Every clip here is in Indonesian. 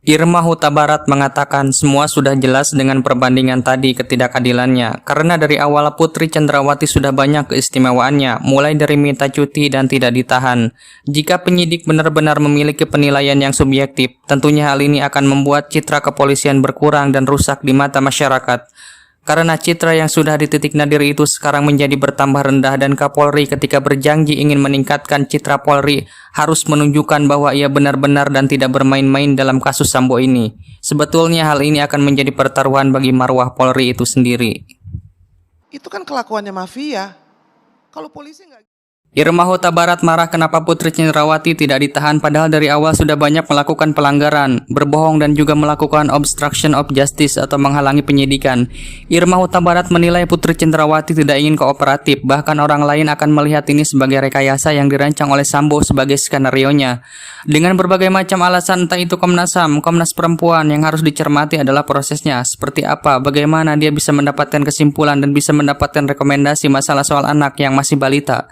Irma Huta Barat mengatakan semua sudah jelas dengan perbandingan tadi ketidakadilannya, karena dari awal Putri Cendrawati sudah banyak keistimewaannya, mulai dari minta cuti dan tidak ditahan. Jika penyidik benar-benar memiliki penilaian yang subjektif, tentunya hal ini akan membuat citra kepolisian berkurang dan rusak di mata masyarakat. Karena citra yang sudah di titik nadir itu sekarang menjadi bertambah rendah dan Kapolri ketika berjanji ingin meningkatkan citra Polri harus menunjukkan bahwa ia benar-benar dan tidak bermain-main dalam kasus Sambo ini. Sebetulnya hal ini akan menjadi pertaruhan bagi marwah Polri itu sendiri. Itu kan kelakuannya mafia. Kalau polisi nggak... Irma Huta Barat marah kenapa Putri Cendrawati tidak ditahan padahal dari awal sudah banyak melakukan pelanggaran, berbohong dan juga melakukan obstruction of justice atau menghalangi penyidikan. Irma Huta Barat menilai Putri Cendrawati tidak ingin kooperatif, bahkan orang lain akan melihat ini sebagai rekayasa yang dirancang oleh Sambo sebagai skenario-nya. Dengan berbagai macam alasan, entah itu Komnas HAM, Komnas Perempuan, yang harus dicermati adalah prosesnya, seperti apa, bagaimana dia bisa mendapatkan kesimpulan dan bisa mendapatkan rekomendasi masalah soal anak yang masih balita.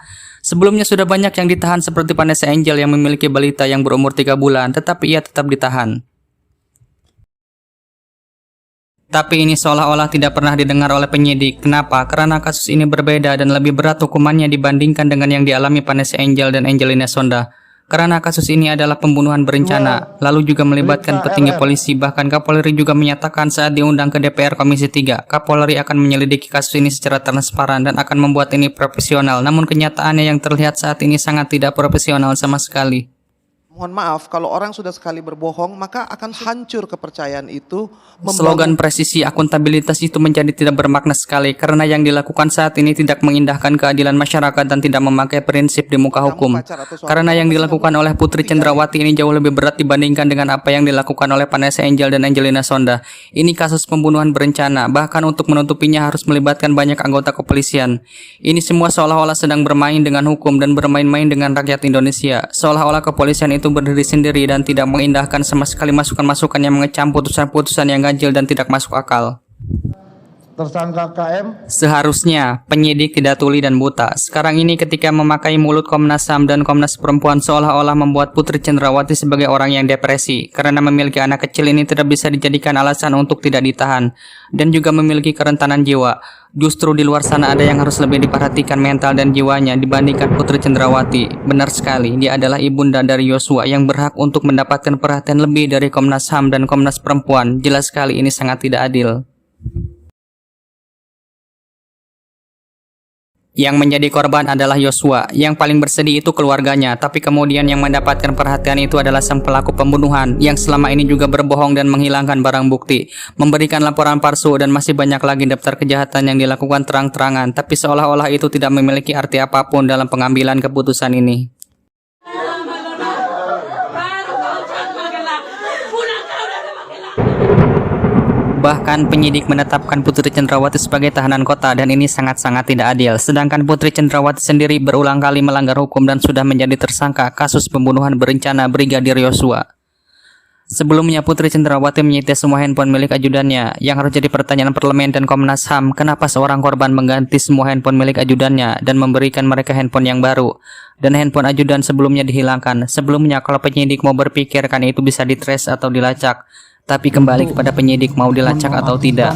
Sebelumnya sudah banyak yang ditahan seperti Vanessa Angel yang memiliki balita yang berumur 3 bulan, tetapi ia tetap ditahan. Tapi ini seolah-olah tidak pernah didengar oleh penyidik. Kenapa? Karena kasus ini berbeda dan lebih berat hukumannya dibandingkan dengan yang dialami Vanessa Angel dan Angelina Sonda. Karena kasus ini adalah pembunuhan berencana, lalu juga melibatkan petinggi polisi. Bahkan Kapolri juga menyatakan saat diundang ke DPR Komisi 3, Kapolri akan menyelidiki kasus ini secara transparan dan akan membuat ini profesional. Namun kenyataannya yang terlihat saat ini sangat tidak profesional sama sekali. Mohon maaf, kalau orang sudah sekali berbohong, maka akan hancur kepercayaan itu. Slogan presisi akuntabilitas itu menjadi tidak bermakna sekali karena yang dilakukan saat ini tidak mengindahkan keadilan masyarakat dan tidak memakai prinsip di muka hukum. Karena yang dilakukan oleh Putri Cendrawati ini jauh lebih berat dibandingkan dengan apa yang dilakukan oleh Vanessa Angel dan Angelina Sonda. Ini kasus pembunuhan berencana, bahkan untuk menutupinya harus melibatkan banyak anggota kepolisian. Ini semua seolah-olah sedang bermain dengan hukum dan bermain-main dengan rakyat Indonesia. Seolah-olah kepolisian itu berdiri sendiri dan tidak mengindahkan sama sekali masukan-masukan yang mengecam putusan-putusan yang ganjil dan tidak masuk akal. Tersangka KM Seharusnya penyidik tidak tuli dan buta. Sekarang ini ketika memakai mulut Komnas HAM dan Komnas Perempuan seolah-olah membuat Putri Cendrawati sebagai orang yang depresi karena memiliki anak kecil ini tidak bisa dijadikan alasan untuk tidak ditahan dan juga memiliki kerentanan jiwa. Justru di luar sana ada yang harus lebih diperhatikan mental dan jiwanya dibandingkan Putri Cendrawati. Benar sekali, dia adalah ibunda dari Yosua yang berhak untuk mendapatkan perhatian lebih dari Komnas HAM dan Komnas Perempuan. Jelas sekali ini sangat tidak adil. Yang menjadi korban adalah Yosua, yang paling bersedih itu keluarganya, tapi kemudian yang mendapatkan perhatian itu adalah sang pelaku pembunuhan, yang selama ini juga berbohong dan menghilangkan barang bukti, memberikan laporan palsu dan masih banyak lagi daftar kejahatan yang dilakukan terang-terangan, tapi seolah-olah itu tidak memiliki arti apapun dalam pengambilan keputusan ini. Bahkan penyidik menetapkan Putri Cendrawati sebagai tahanan kota dan ini sangat-sangat tidak adil. Sedangkan Putri Cendrawati sendiri berulang kali melanggar hukum dan sudah menjadi tersangka kasus pembunuhan berencana Brigadir Yosua. Sebelumnya Putri Cendrawati menyita semua handphone milik ajudannya. Yang harus jadi pertanyaan parlemen dan Komnas HAM, kenapa seorang korban mengganti semua handphone milik ajudannya dan memberikan mereka handphone yang baru. Dan handphone ajudan sebelumnya dihilangkan. Sebelumnya kalau penyidik mau berpikir kan itu bisa ditrace atau dilacak. Tapi kembali kepada penyidik mau dilacak atau tidak.